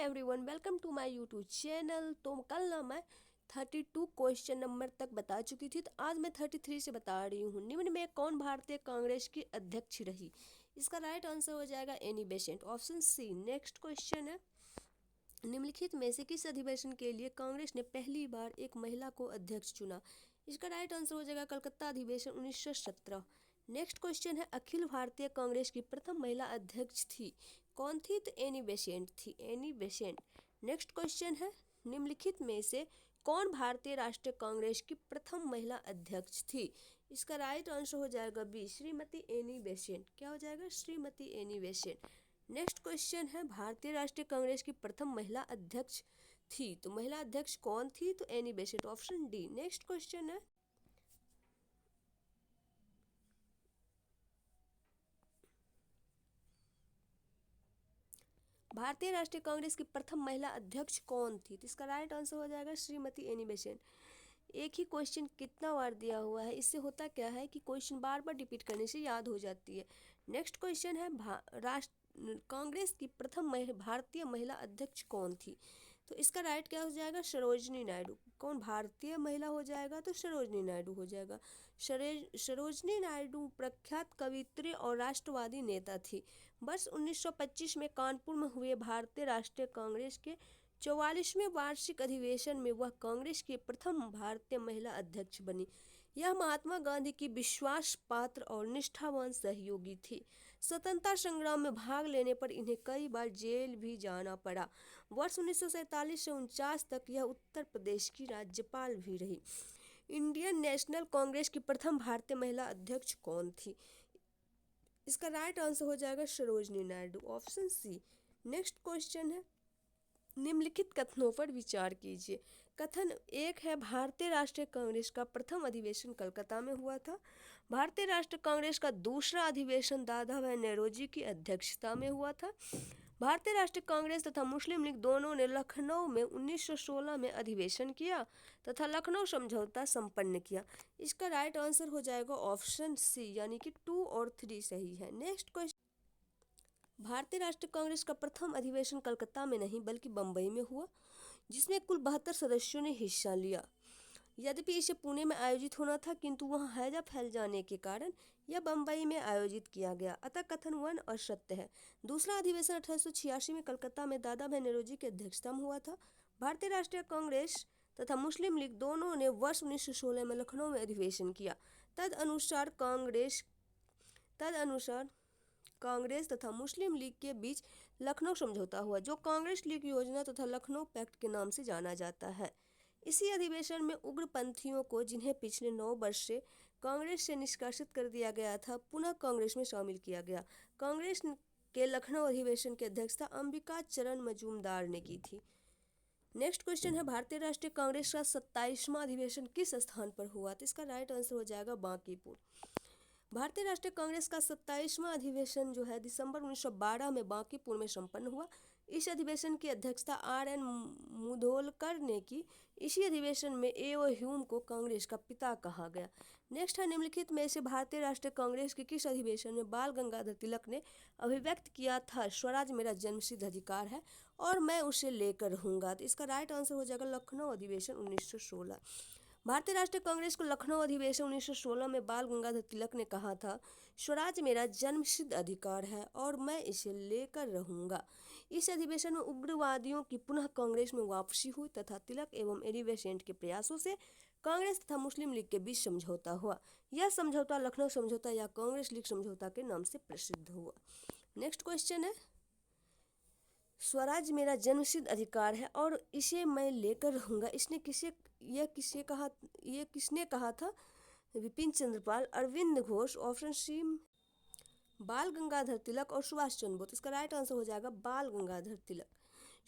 Everyone, welcome to my YouTube channel. तो कल ना मैं 32 क्वेश्चन नंबर तक बता चुकी थी, तो आज मैं 33 से बता रही हूँ। निम्न में कौन भारतीय कांग्रेस की अध्यक्ष रही? इसका राइट आंसर हो जाएगा Annie Besant, option C. Next question है, निम्नलिखित में से किस अधिवेशन के लिए कांग्रेस ने पहली बार एक महिला को अध्यक्ष चुना? इसका राइट आंसर हो जाएगा कलकत्ता अधिवेशन 1917। नेक्स्ट क्वेश्चन है, अखिल भारतीय कांग्रेस की प्रथम महिला अध्यक्ष थी, कौन थी? तो एनी बेसेंट थी, एनी बेसेंट। नेक्स्ट क्वेश्चन है, निम्नलिखित में से कौन भारतीय राष्ट्रीय कांग्रेस की प्रथम महिला अध्यक्ष थी? इसका राइट आंसर हो जाएगा बी, श्रीमती एनी बेसेंट। क्या हो जाएगा? Shrimati Annie Besant. Next question है, भारतीय राष्ट्रीय कांग्रेस की प्रथम महिला अध्यक्ष थी, तो महिला अध्यक्ष कौन थी? तो any Besant, option D. Next question है, भारतीय राष्ट्रीय कांग्रेस की प्रथम महिला अध्यक्ष कौन थी? तो इसका राइट आंसर हो जाएगा श्रीमती एनी बेसेंट। एक ही क्वेश्चन कितना बार दिया हुआ है, इससे होता क्या है कि क्वेश्चन बार बार रिपीट करने से याद हो जाती है। नेक्स्ट क्वेश्चन है, कांग्रेस की प्रथम भारतीय महिला अध्यक्ष कौन थी? तो इसका राइट क्या हो जाएगा? सरोजनी नायडू। कौन भारतीय महिला हो जाएगा? तो सरोजनी नायडू हो जाएगा। सरोजनी नायडू प्रख्यात कवित्री और राष्ट्रवादी नेता थी। वर्ष 1925 में कानपुर में हुए भारतीय राष्ट्रीय कांग्रेस के 44वें वार्षिक अधिवेशन में वह कांग्रेस की प्रथम भारतीय महिला अध्यक्ष बनी। यह महात्मा गांधी की विश्वास पात्र और निष्ठावान सहयोगी थी। स्वतंत्रता संग्राम में भाग लेने पर इन्हें कई बार जेल भी जाना पड़ा। वर्ष 1947 से 49 तक यह उत्तर प्रदेश की राज्यपाल भी रही। इंडियन नेशनल कांग्रेस की प्रथम भारतीय महिला अध्यक्ष कौन थी? इसका राइट आंसर हो जाएगा Sarojini Naidu, option C. Next question है, निम्नलिखित कथनों पर विचार कीजिए। कथन एक है, भारतीय राष्ट्रीय कांग्रेस का प्रथम अधिवेशन कलकत्ता में हुआ था। भारतीय राष्ट्रीय कांग्रेस का दूसरा अधिवेशन दादा भाई नौरोजी की अध्यक्षता में हुआ था। भारतीय राष्ट्रीय कांग्रेस तथा मुस्लिम लीग दोनों ने लखनऊ में 1916 में अधिवेशन किया तथा लखनऊ समझौता संपन्न किया। इसका राइट आंसर हो जाएगा ऑप्शन सी, यानी कि 2 और 3 सही है। नेक्स्ट क्वेश्चन, भारतीय राष्ट्रीय कांग्रेस का प्रथम अधिवेशन कलकत्ता में नहीं बल्कि बम्बई में हुआ, जिसमें कुल 72 सदस्यों ने हिस्सा लिया। यद्यपि इसे पुणे में आयोजित होना था, किंतु वहां हैजा फैल जाने के कारण यह बम्बई में आयोजित किया गया, अतः कथन 1 असत्य है। दूसरा अधिवेशन 1886 में कलकत्ता में दादा भाई नौरोजी की अध्यक्षता में हुआ था। भारतीय राष्ट्रीय कांग्रेस तथा मुस्लिम लीग दोनों ने वर्ष 1916 में लखनऊ में अधिवेशन किया। तदनुसार कांग्रेस तथा मुस्लिम लीग के बीच लखनऊ समझौता हुआ, जो कांग्रेस लीग योजना तथा लखनऊ पैक्ट के नाम से जाना जाता है। इसी अधिवेशन में उग्रपंथियों को, जिन्हें पिछले 9 वर्ष से कांग्रेस से निष्कासित कर दिया गया था, पुनः कांग्रेस में शामिल किया गया। कांग्रेस के लखनऊ अधिवेशन की अध्यक्षता अंबिका चरण मजूमदार ने की थी। नेक्स्ट क्वेश्चन है, भारतीय राष्ट्रीय कांग्रेस का 27वां अधिवेशन किस स्थान पर हुआ? तो इसका राइट आंसर हो जाएगा बांकीपुर। भारतीय राष्ट्रीय कांग्रेस का 27वां अधिवेशन जो है दिसंबर 1912 में बांकीपुर में संपन्न हुआ। इस अधिवेशन की अध्यक्षता आर.एन. मुधोलकर ने की। इसी अधिवेशन में ए.ओ. ह्यूम को कांग्रेस का पिता कहा गया। नेक्स्ट है, निम्नलिखित में से भारतीय राष्ट्रीय कांग्रेस के किस अधिवेशन में बाल गंगाधर तिलक ने अभिव्यक्त किया था, स्वराज मेरा जन्मसिद्ध अधिकार है और मैं उसे लेकर रहूंगा? तो इसका राइट आंसर हो जाएगा लखनऊ अधिवेशन 1916। भारतीय राष्ट्रीय कांग्रेस को लखनऊ अधिवेशन 1916 में बाल गंगाधर तिलक ने कहा था, स्वराज मेरा जन्मसिद्ध अधिकार है और मैं इसे लेकर रहूंगा। इस अधिवेशन में उग्रवादियों की पुनः कांग्रेस में वापसी हुई तथा तिलक एवं एनी बेसेंट के प्रयासों से कांग्रेस तथा मुस्लिम लीग के बीच समझौता हुआ। यह समझौता लखनऊ समझौता या कांग्रेस लीग समझौता के नाम से प्रसिद्ध हुआ। नेक्स्ट क्वेश्चन है, स्वराज मेरा जन्मसिद्ध अधिकार है और इसे मैं लेकर रहूंगा, ये किसने कहा था? विपिन चंद्रपाल, अरविंद घोष, ऑप्शन सी बाल गंगाधर तिलक और सुभाष चंद्र बोस। इसका राइट आंसर हो जाएगा बाल गंगाधर तिलक।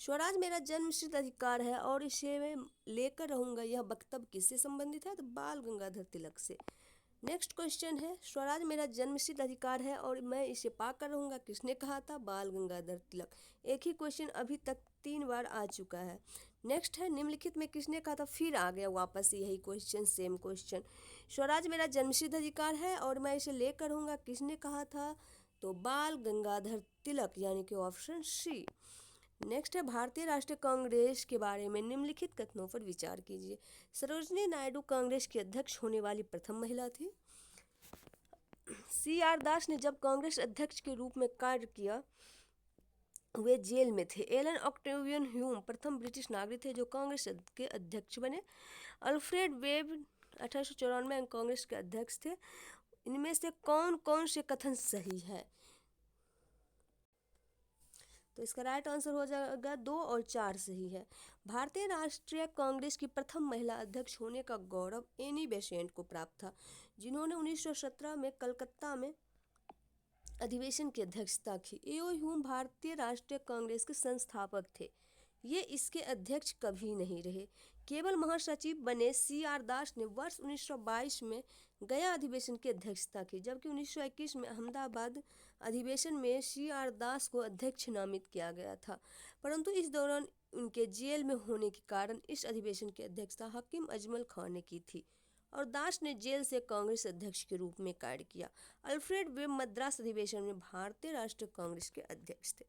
स्वराज मेरा जन्मसिद्ध अधिकार है और इसे मैं लेकर रहूंगा, यह वक्तव्य किससे संबंधित है? तो बाल गंगाधर तिलक से। नेक्स्ट क्वेश्चन है, स्वराज मेरा जन्मसिद्ध अधिकार है और मैं इसे पाकर रहूंगा, किसने कहा था? बाल गंगाधर तिलक। एक ही क्वेश्चन अभी तक 3 बार आ चुका है। नेक्स्ट है, निम्नलिखित में किसने कहा था? फिर आ गया वापस यही क्वेश्चन, सेम क्वेश्चन। स्वराज मेरा जन्मसिद्ध अधिकार है और मैं इसे लेकर रहूंगा, किसने कहा था? तो बाल गंगाधर तिलक, यानी कि ऑप्शन सी। नेक्स्ट है भारतीय राष्ट्रीय कांग्रेस के बारे में निम्नलिखित कथनों पर विचार कीजिए। सरोजनी नायडू कांग्रेस की अध्यक्ष होने वाली प्रथम महिला थी। CR दास ने जब कांग्रेस अध्यक्ष के रूप में कार्य किया वे जेल में थे। एलन ऑक्टेवियन ह्यूम प्रथम ब्रिटिश नागरिक थे जो कांग्रेस के अध्यक्ष बने। अल्फ्रेड वेब 1894 में कांग्रेस के अध्यक्ष थे। इनमें से कौन कौन से कथन सही है? तो इसका राइट आंसर हो जाएगा 2 और 4 सही है। भारतीय राष्ट्रीय कांग्रेस की प्रथम महिला अध्यक्ष होने का गौरव एनी बेसेंट को प्राप्त था, जिन्होंने 1917 में कलकत्ता में अधिवेशन की अध्यक्षता की। एओ ह्यूम भारतीय राष्ट्रीय कांग्रेस के संस्थापक थे। ये इसके अध्यक्ष कभी नहीं रहे, केवल महासचिव बने। CR दास ने वर्ष 1922 में गया अधिवेशन की अध्यक्षता की, जबकि 1921 में अहमदाबाद अधिवेशन में CR दास को अध्यक्ष नामित किया गया था, परंतु इस दौरान उनके जेल में होने के कारण इस अधिवेशन की अध्यक्षता हकीम अजमल खान ने की थी और दास ने जेल से कांग्रेस अध्यक्ष के रूप में कार्य किया। अल्फ्रेड वेब मद्रास अधिवेशन में भारतीय राष्ट्रीय कांग्रेस के अध्यक्ष थे।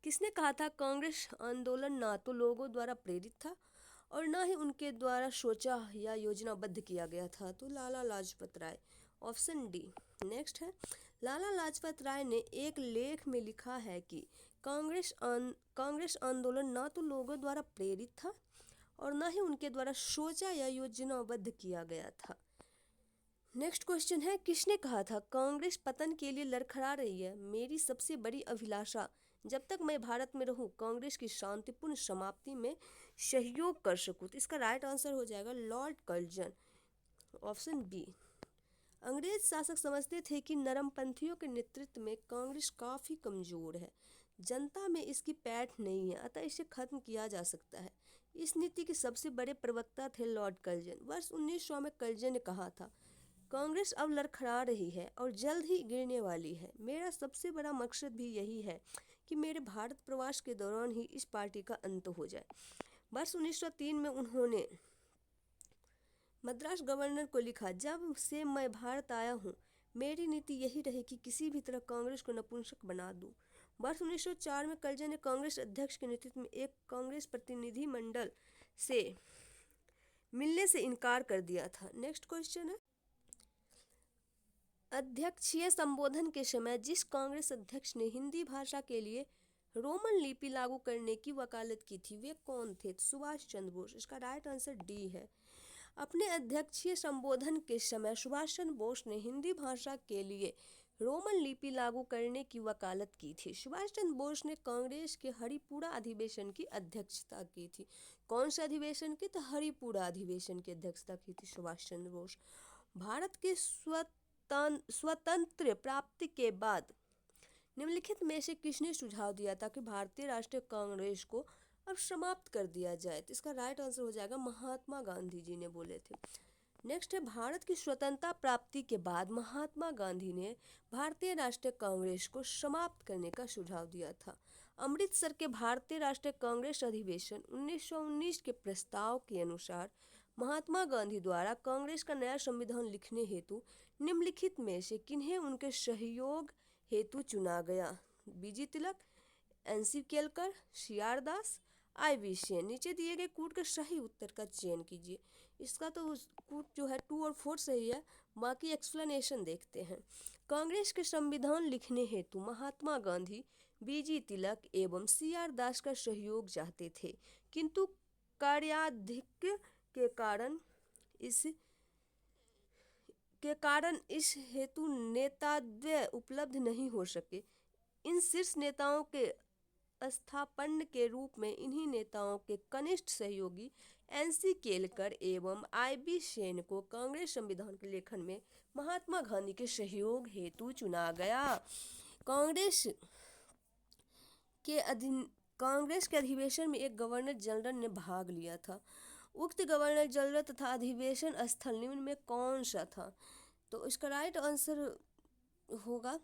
किसने कहा था कांग्रेस आंदोलन ना तो लोगों द्वारा प्रेरित था और ना ही उनके द्वारा सोचा या योजनाबद्ध किया गया था? तो Lala Lajpat Rai, option D. Next है लाला लाजपत राय ने एक लेख में लिखा है कि कांग्रेस आंदोलन ना तो लोगों द्वारा प्रेरित था और ना ही उनके द्वारा सोचा या योजनाबद्ध किया गया था। नेक्स्ट क्वेश्चन है किसने कहा था कांग्रेस पतन के लिए लड़खड़ा रही है? मेरी सबसे बड़ी अभिलाषा जब तक मैं भारत में रहूं कांग्रेस की शांतिपूर्ण समाप्ति में सहयोग कर सकूं। तो इसका राइट आंसर हो जाएगा लॉर्ड कर्जन, ऑप्शन बी। अंग्रेज शासक समझते थे कि नरमपंथियों के नेतृत्व में कांग्रेस काफ़ी कमज़ोर है, जनता में इसकी पैठ नहीं है, अतः इसे खत्म किया जा सकता है। इस नीति के सबसे बड़े प्रवक्ता थे लॉर्ड कर्जन। वर्ष 1900 में कर्जन ने कहा था कांग्रेस अब लड़खड़ा रही है और जल्द ही गिरने वाली है। मेरा सबसे बड़ा मकसद भी यही है कि मेरे भारत प्रवास के दौरान ही इस पार्टी का अंत हो जाए। वर्ष 1903 में उन्होंने मद्रास गवर्नर को लिखा, जब से मैं भारत आया हूँ मेरी नीति यही रही कि किसी भी तरह कांग्रेस को नपुंसक बना दूँ। वर्ष 1904 में कर्जन ने कांग्रेस अध्यक्ष के नेतृत्व में एक कांग्रेस प्रतिनिधि मंडल से मिलने से इनकार कर दिया था। नेक्स्ट क्वेश्चन है अध्यक्षीय संबोधन के समय जिस कांग्रेस अध्यक्ष ने हिंदी भाषा के लिए रोमन लिपि लागू करने की वकालत की थी वे कौन थे? सुभाष चंद्र बोस। इसका राइट आंसर डी है। अपने अध्यक्षीय संबोधन के समय सुभाष चंद्र बोस ने हिंदी भाषा के लिए रोमन लिपि लागू करने की वकालत की थी। सुभाष चंद्र बोस ने कांग्रेस के हरिपुरा अधिवेशन की अध्यक्षता की थी। कौन से अधिवेशन की? तो हरिपुरा अधिवेशन की अध्यक्षता की थी सुभाष चंद्र बोस। भारत के स्वतंत्र प्राप्ति के बाद निम्नलिखित में से किसने सुझाव दिया था कि भारतीय राष्ट्रीय कांग्रेस को अब समाप्त कर दिया जाए? तो इसका राइट आंसर हो जाएगा महात्मा गांधी जी ने बोले थे। नेक्स्ट है भारत की स्वतंत्रता प्राप्ति के बाद महात्मा गांधी ने भारतीय राष्ट्रीय कांग्रेस को समाप्त करने का सुझाव दिया था। अमृतसर के भारतीय राष्ट्रीय कांग्रेस अधिवेशन 1919 के प्रस्ताव के अनुसार महात्मा गांधी द्वारा कांग्रेस का नया संविधान लिखने हेतु निम्नलिखित में से किन्हें उनके सहयोग हेतु चुना गया? बीजी तिलक, NC केलकर, CR दास, IV सेन। नीचे दिए गए कूट के सही उत्तर का चयन कीजिए। इसका तो कूट जो है 2 और 4 सही है, बाकी एक्सप्लेनेशन देखते हैं। कांग्रेस के संविधान लिखने हेतु महात्मा गांधी बीजी तिलक एवं CR दास का सहयोग चाहते थे, किंतु कार्याधिक्य के कारण इस हेतु नेताद्वय उपलब्ध नहीं हो सके। इन शीर्ष नेताओं के स्थापन के रूप में इन्हीं नेताओं के कनिष्ठ सहयोगी NC केलकर एवं IV सेन को कांग्रेस संविधान के लेखन में महात्मा गांधी के सहयोग हेतु चुना गया। कांग्रेस के अधिवेशन में एक गवर्नर जनरल ने भाग लिया था। उक्त गवर्नर जनरल तथा अधिवेशन स्थल निम्न में कौन सा था? तो इसका राइट आंसर होगा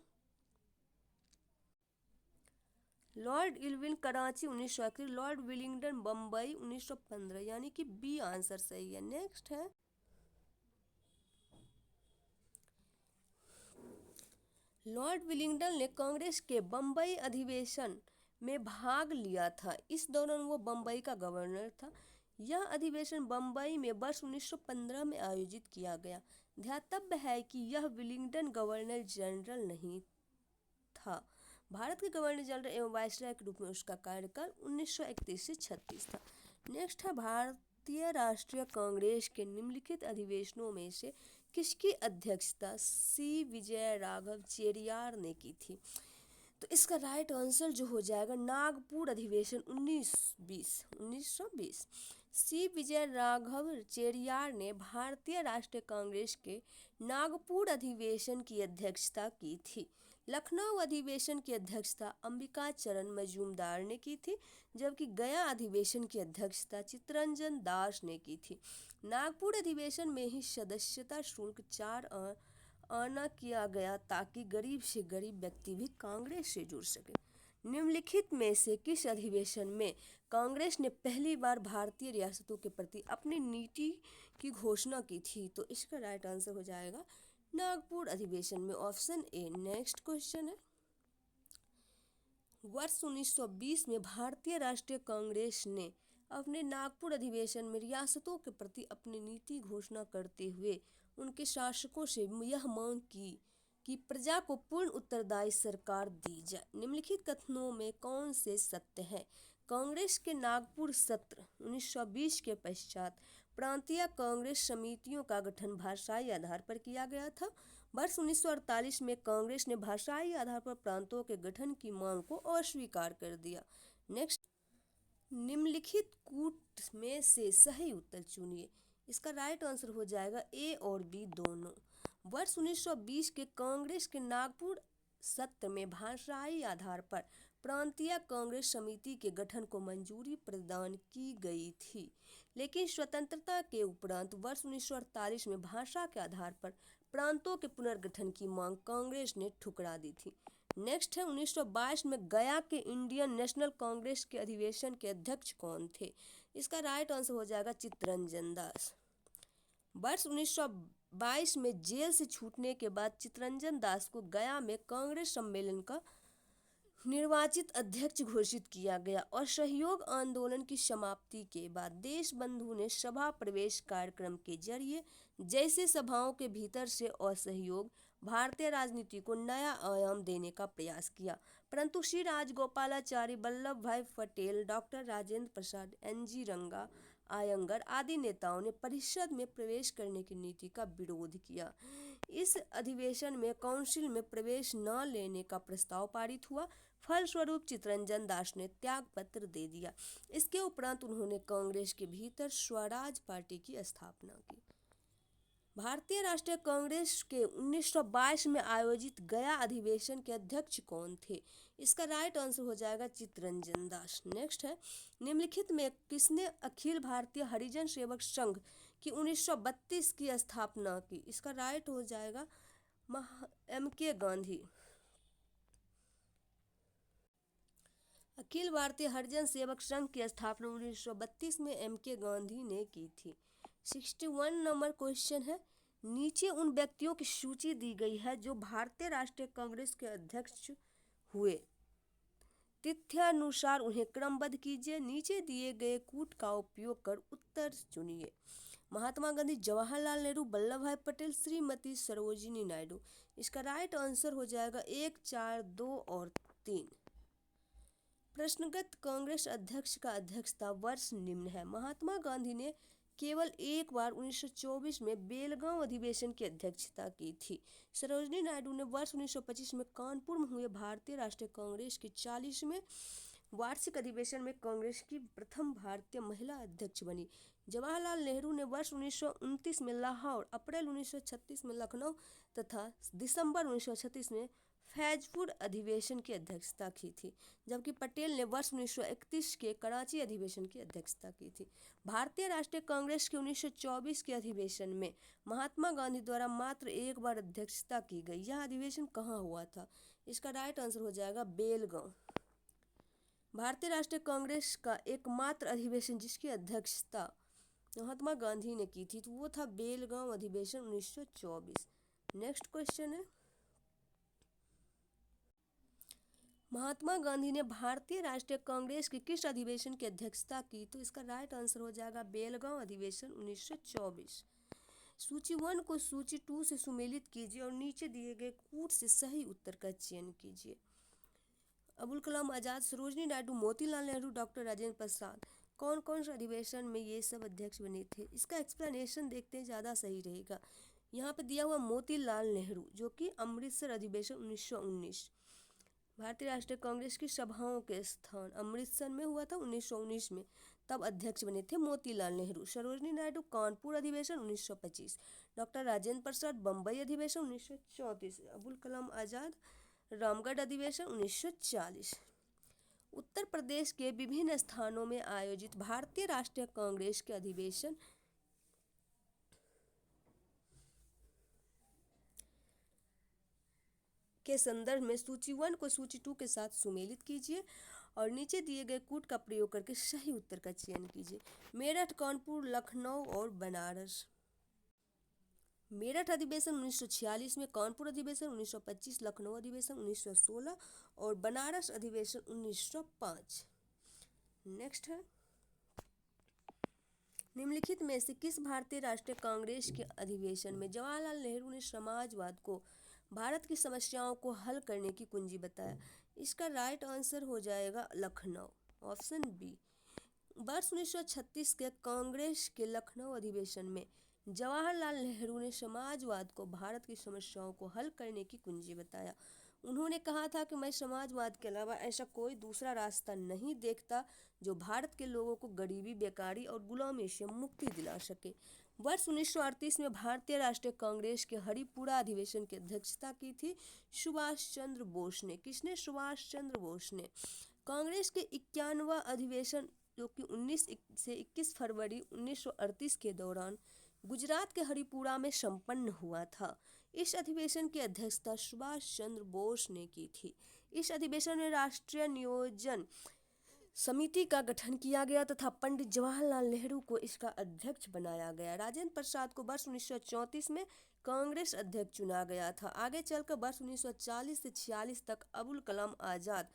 Lord Irwin Karachi 1931, Lord Willingdon Bombay 1915, यानी कि बी आंसर सही है। नेक्स्ट है लॉर्ड विलिंगडन ने कांग्रेस के बम्बई अधिवेशन में भाग लिया था। इस दौरान वो बम्बई का गवर्नर था। यह अधिवेशन बम्बई में वर्ष 1915 में आयोजित किया गया। ध्यातव्य है कि यह विलिंगडन गवर्नर जनरल नहीं था। भारत के गवर्नर जनरल एवं वायसराय के रूप में उसका कार्यकाल 1931 से 36 था। नेक्स्ट है, भारतीय राष्ट्रीय कांग्रेस के निम्नलिखित अधिवेशनों में से किसकी अध्यक्षता सी विजय राघव चेरियार ने की थी? तो इसका राइट आंसर जो हो जाएगा नागपुर अधिवेशन 1920। सी विजय राघव चेरियार ने भारतीय राष्ट्रीय कांग्रेस के नागपुर अधिवेशन की अध्यक्षता की थी। लखनऊ अधिवेशन की अध्यक्षता अंबिका चरण मजूमदार ने की थी, जबकि गया अधिवेशन की अध्यक्षता चित्तरंजन दास ने की थी। नागपुर अधिवेशन में ही सदस्यता शुल्क 4 आना किया गया ताकि गरीब से गरीब व्यक्ति भी कांग्रेस से जुड़ सके। निम्नलिखित में से किस अधिवेशन में कांग्रेस ने पहली बार भारतीय रियासतों के प्रति अपनी नीति की घोषणा की थी? तो इसका राइट आंसर हो जाएगा नागपुर अधिवेशन में, ऑप्शन ए। नेक्स्ट क्वेश्चन है, वर्ष 1920 में भारतीय राष्ट्रीय कांग्रेस ने अपने नागपुर अधिवेशन में रियासतों के प्रति अपनी नीति घोषणा करते हुए उनके शासकों से यह मांग की कि प्रजा को पूर्ण उत्तरदायी सरकार दी जाए। निम्नलिखित कथनों में कौन से सत्य है? कांग्रेस के नागपुर सत्र 1920 के पश्चात प्रांतीय कांग्रेस समितियों का गठन भाषाई आधार पर किया गया था। वर्ष 1948 में कांग्रेस ने भाषाई आधार पर प्रांतों के गठन की मांग को अस्वीकार कर दिया। नेक्स्ट, निम्नलिखित कूट में से सही उत्तर चुनिए। इसका राइट आंसर हो जाएगा ए और बी दोनों। वर्ष 1920 के कांग्रेस के नागपुर सत्र में भाषाई आधार पर प्रांतीय कांग्रेस समिति के गठन को मंजूरी प्रदान की गई थी, लेकिन स्वतंत्रता के उपरांत वर्ष 1948 में भाषा के आधार पर प्रांतों के पुनर्गठन की मांग कांग्रेस ने ठुकरा दी थी। नेक्स्ट है, 1922 में गया के इंडियन नेशनल कांग्रेस के अधिवेशन के अध्यक्ष कौन थे? इसका राइट आंसर हो जाएगा चित्तरंजन दास। वर्ष 1922 में जेल से छूटने के बाद चित्तरंजन दास को गया में कांग्रेस सम्मेलन का निर्वाचित अध्यक्ष घोषित किया गया और असहयोग आंदोलन की समाप्ति के बाद देशबंधु ने सभा प्रवेश कार्यक्रम के जरिए जैसे सभाओं के भीतर से असहयोग भारतीय राजनीति को नया आयाम देने का प्रयास किया, परंतु श्री राजगोपालाचारी, वल्लभ भाई पटेल, डॉक्टर राजेंद्र प्रसाद, NG रंगा, आयंगर आदि नेताओं ने परिषद में प्रवेश करने की नीति का विरोध किया। इस अधिवेशन में काउंसिल में प्रवेश न लेने का प्रस्ताव पारित हुआ। फलस्वरूप चित्तरंजन दास ने त्याग पत्र दे दिया। इसके उपरांत उन्होंने कांग्रेस के भीतर स्वराज पार्टी की स्थापना की। भारतीय राष्ट्रीय कांग्रेस के 1922 में आयोजित गया अधिवेशन के अध्यक्ष कौन थे? इसका राइट आंसर हो जाएगा चित्तरंजन दास। नेक्स्ट है, निम्नलिखित में किसने अखिल भारतीय हरिजन सेवक संघ की 1932 की स्थापना की? इसका राइट हो जाएगा MK गांधी। अखिल भारतीय हरिजन सेवक संघ की स्थापना 1932 में MK गांधी ने की थी। 61 नंबर क्वेश्चन है, नीचे उन व्यक्तियों की सूची दी गई है जो भारतीय राष्ट्रीय कांग्रेस के अध्यक्ष हुए, तिथ्यानुसार उन्हें क्रमबद्ध कीजिए। नीचे दिए गए कूट का उपयोग कर उत्तर चुनिए। महात्मा गांधी, जवाहरलाल नेहरू, वल्लभ भाई पटेल, श्रीमती सरोजिनी नायडू। इसका राइट आंसर हो जाएगा 1, 4, 2 और 3। प्रश्नगत कांग्रेस अध्यक्ष का अध्यक्षता वर्ष निम्न है। महात्मा गांधी ने केवल एक बार 1924 में बेलगांव अधिवेशन की अध्यक्षता की थी। सरोजिनी नायडू ने वर्ष 1925 में कानपुर में हुए भारतीय राष्ट्रीय कांग्रेस के 40वें वार्षिक अधिवेशन में कांग्रेस की प्रथम भारतीय महिला अध्यक्ष बनी। जवाहरलाल नेहरू ने वर्ष 1929 में लाहौर, अप्रैल 1936 में लखनऊ तथा दिसंबर 1936 में फैजपुर अधिवेशन की अध्यक्षता की थी, जबकि पटेल ने वर्ष 1931 के कराची अधिवेशन की अध्यक्षता की थी। भारतीय राष्ट्रीय कांग्रेस के 1924 के अधिवेशन में महात्मा गांधी द्वारा मात्र एक बार अध्यक्षता की गई। यह अधिवेशन कहाँ हुआ था? इसका राइट आंसर हो जाएगा बेलगांव। भारतीय राष्ट्रीय कांग्रेस का एकमात्र अधिवेशन जिसकी अध्यक्षता महात्मा गांधी ने की थी तो वो था बेलगांव अधिवेशन 1924। नेक्स्ट क्वेश्चन है, महात्मा गांधी ने भारतीय राष्ट्रीय कांग्रेस की किस अधिवेशन की अध्यक्षता की? तो इसका राइट आंसर हो जाएगा बेलगांव अधिवेशन 1924। सूची 1 को सूची 2 से सुमेलित कीजिए और नीचे दिए गए कूट से सही उत्तर का चयन कीजिए। अबुल कलाम आज़ाद, सरोजनी नायडू, मोतीलाल नेहरू, डॉक्टर राजेंद्र प्रसाद, कौन कौन से अधिवेशन में ये सब अध्यक्ष बने थे? इसका एक्सप्लेनेशन देखते हैं, ज़्यादा सही रहेगा। यहाँ पे दिया हुआ मोतीलाल नेहरू, जो कि अमृतसर अधिवेशन 1919। भारतीय राष्ट्रीय कांग्रेस की सभाओं के स्थान अमृतसर में हुआ था 1919 में, तब अध्यक्ष बने थे मोतीलाल नेहरू। सरोजनी नायडू कानपुर अधिवेशन 1925, डॉक्टर राजेंद्र प्रसाद बम्बई अधिवेशन 1934, अबुल कलाम आज़ाद रामगढ़ अधिवेशन 1940। उत्तर प्रदेश के विभिन्न स्थानों में आयोजित भारतीय राष्ट्रीय कांग्रेस के अधिवेशन के संदर्भ में सूची 1 को सूची 2 के साथ सुमेलित कीजिए और नीचे दिए गए कूट का प्रयोग करके सही उत्तर का चयन कीजिए। मेरठ, कानपुर, लखनऊ और बनारस। मेरठ अधिवेशन 1946 में, कानपुर अधिवेशन 1925, लखनऊ अधिवेशन 1916 और बनारस अधिवेशन 1905। नेक्स्ट है, निम्नलिखित में से किस भारतीय राष्ट्रीय कांग्रेस के अधिवेशन में जवाहरलाल नेहरू ने समाजवाद को भारत की समस्याओं को हल करने की कुंजी बताया? इसका राइट आंसर हो जाएगा लखनऊ, ऑप्शन बी। वर्ष 1936 के कांग्रेस के लखनऊ अधिवेशन में जवाहरलाल नेहरू ने समाजवाद को भारत की समस्याओं को हल करने की कुंजी बताया। उन्होंने कहा था कि मैं समाजवाद के अलावा ऐसा कोई दूसरा रास्ता नहीं देखता जो भारत के लोगों को गरीबी, बेकारी और गुलामी से मुक्ति दिला सके। वर्ष 1938 में भारतीय राष्ट्रीय कांग्रेस के हरिपुरा अधिवेशन की अध्यक्षता की थी सुभाष चंद्र बोस ने। किसने? सुभाष चंद्र बोस ने। कांग्रेस के 51वां अधिवेशन, जो कि 19 से 21 फरवरी 1938 के दौरान गुजरात के हरिपुरा में संपन्न हुआ था। इस अधिवेशन की अध्यक्षता सुभाष चंद्र बोस ने की थी। इस अधिवेशन में राष्ट्रीय नियोजन समिति का गठन किया गया तथा पंडित जवाहरलाल नेहरू को इसका अध्यक्ष बनाया गया। राजेंद्र प्रसाद को वर्ष 1934 में कांग्रेस अध्यक्ष चुना गया था। आगे चलकर वर्ष 1940 से 46 तक अबुल कलाम आज़ाद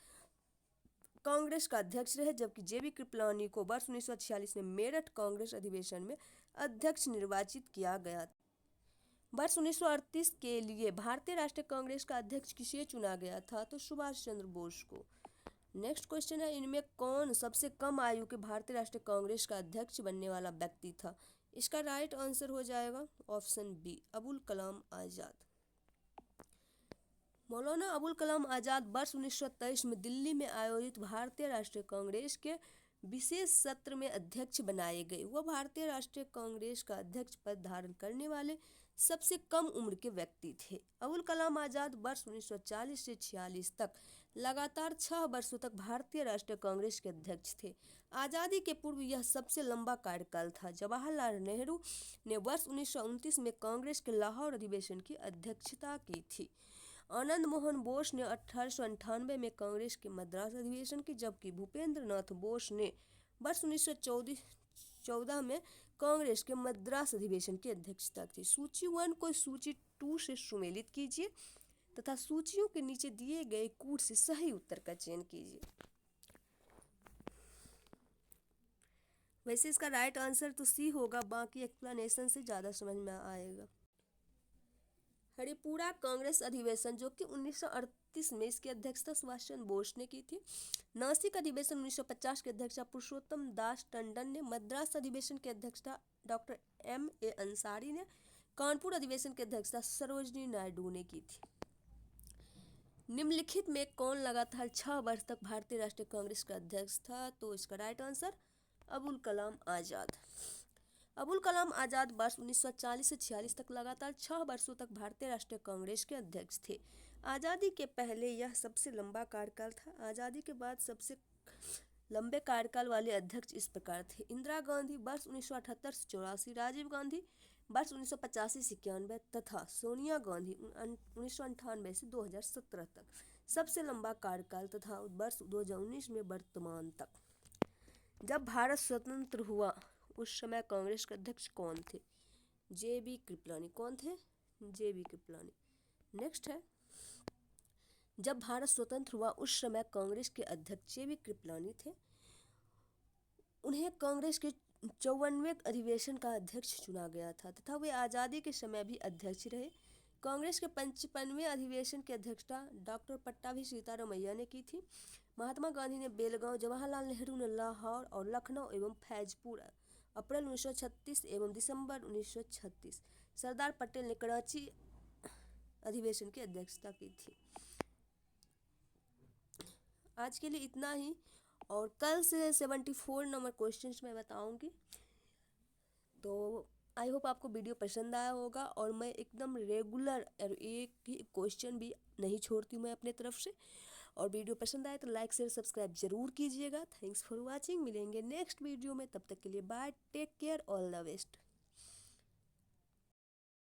कांग्रेस का अध्यक्ष रहे, जबकि जेबी कृपलानी को वर्ष 1946 में मेरठ कांग्रेस अधिवेशन में अध्यक्ष निर्वाचित किया गया। वर्ष 1938 के लिए भारतीय राष्ट्रीय कांग्रेस का अध्यक्ष किसे चुना गया था? तो सुभाष चंद्र बोस को। नेक्स्ट क्वेश्चन है, इनमें कौन सबसे कम आयु के भारतीय राष्ट्रीय कांग्रेस का अध्यक्ष बनने वाला व्यक्ति था? इसका राइट आंसर हो जाएगा ऑप्शन बी, अबुल कलाम आज़ाद। मौलाना अबुल कलाम आज़ाद वर्ष 1923 में दिल्ली में आयोजित भारतीय राष्ट्रीय कांग्रेस के विशेष सत्र में अध्यक्ष बनाए गए। वह भारतीय राष्ट्रीय कांग्रेस का अध्यक्ष पद धारण करने वाले सबसे कम उम्र के व्यक्ति थे। अबुल कलाम आज़ाद वर्ष 1940 से 46 तक लगातार 6 वर्षों तक भारतीय राष्ट्रीय कांग्रेस के अध्यक्ष थे। आज़ादी के पूर्व यह सबसे लंबा कार्यकाल था। जवाहरलाल नेहरू ने वर्ष 1929 में कांग्रेस के लाहौर अधिवेशन की अध्यक्षता की थी। आनंद मोहन बोस ने 1898 में कांग्रेस के मद्रास अधिवेशन की, जबकि भूपेंद्र नाथ बोस ने वर्ष 1914 में कांग्रेस के मद्रास अधिवेशन की अध्यक्षता की। सूची 1 को सूची 2 से सुमेलित कीजिए तथा सूचियों के नीचे दिए गए कूट से सही उत्तर का चयन कीजिए। वैसे इसका राइट आंसर तो सी होगा, बाकी एक्सप्लेनेशन से ज़्यादा समझ में आएगा। हरिपुरा कांग्रेस अधिवेशन, जो कि 1938 में, इसकी अध्यक्षता सुभाष चंद्र बोस ने की थी। नासिक अधिवेशन 1950 की अध्यक्षता पुरुषोत्तम दास टंडन ने। मद्रास अधिवेशन की अध्यक्षता डॉक्टर M.A. अंसारी ने। कानपुर अधिवेशन की अध्यक्षता सरोजनी नायडू ने की थी। निम्नलिखित में कौन लगातार 6 वर्ष तक भारतीय राष्ट्रीय कांग्रेस का अध्यक्ष था? तो इसका राइट आंसर अबुल कलाम आज़ाद। अबुल कलाम आज़ाद वर्ष 1940 से 46 तक लगातार 6 वर्षों तक भारतीय राष्ट्रीय कांग्रेस के अध्यक्ष थे। आज़ादी के पहले यह सबसे लंबा कार्यकाल था। आज़ादी के बाद सबसे लंबे कार्यकाल वाले अध्यक्ष इस प्रकार थे: इंदिरा गांधी वर्ष 1978 से 84, राजीव गांधी वर्ष 1985 से 91 तथा सोनिया गांधी 1998 से 2017 तक। सबसे लंबा कार्यकाल तथा वर्ष 2019 में वर्तमान तक। जब भारत स्वतंत्र हुआ उस समय कांग्रेस के अध्यक्ष कौन थे? जेबी कृपलानी। कौन थे? जेबी कृपलानी। नेक्स्ट है, जब भारत स्वतंत्र हुआ उस समय कांग्रेस के अध्यक्ष जे बी कृपलानी थे। उन्हें कांग्रेस के 54वें अधिवेशन का अध्यक्ष चुना गया था तथा वे आज़ादी के समय भी अध्यक्ष रहे। कांग्रेस के 55वें अधिवेशन की अध्यक्षता डॉक्टर पट्टाभी सीतारामैया ने की थी। महात्मा गांधी ने बेलगांव, जवाहरलाल नेहरू ने लाहौर और लखनऊ एवं फैजपुर अप्रैल 1936 एवं दिसंबर 1936, सरदार पटेल ने कराची अधिवेशन की अध्यक्षता की थी। आज के लिए इतना ही, और कल से 74 नंबर क्वेश्चंस मैं बताऊंगी। तो आई होप आपको वीडियो पसंद आया होगा, और मैं एकदम रेगुलर और एक ही क्वेश्चन भी नहीं छोड़ती हूँ मैं अपने तरफ से। और वीडियो पसंद आए तो लाइक शेयर सब्सक्राइब जरूर कीजिएगा। Thanks for watching. मिलेंगे नेक्स्ट वीडियो में, तब तक के लिए bye, take care, all the best.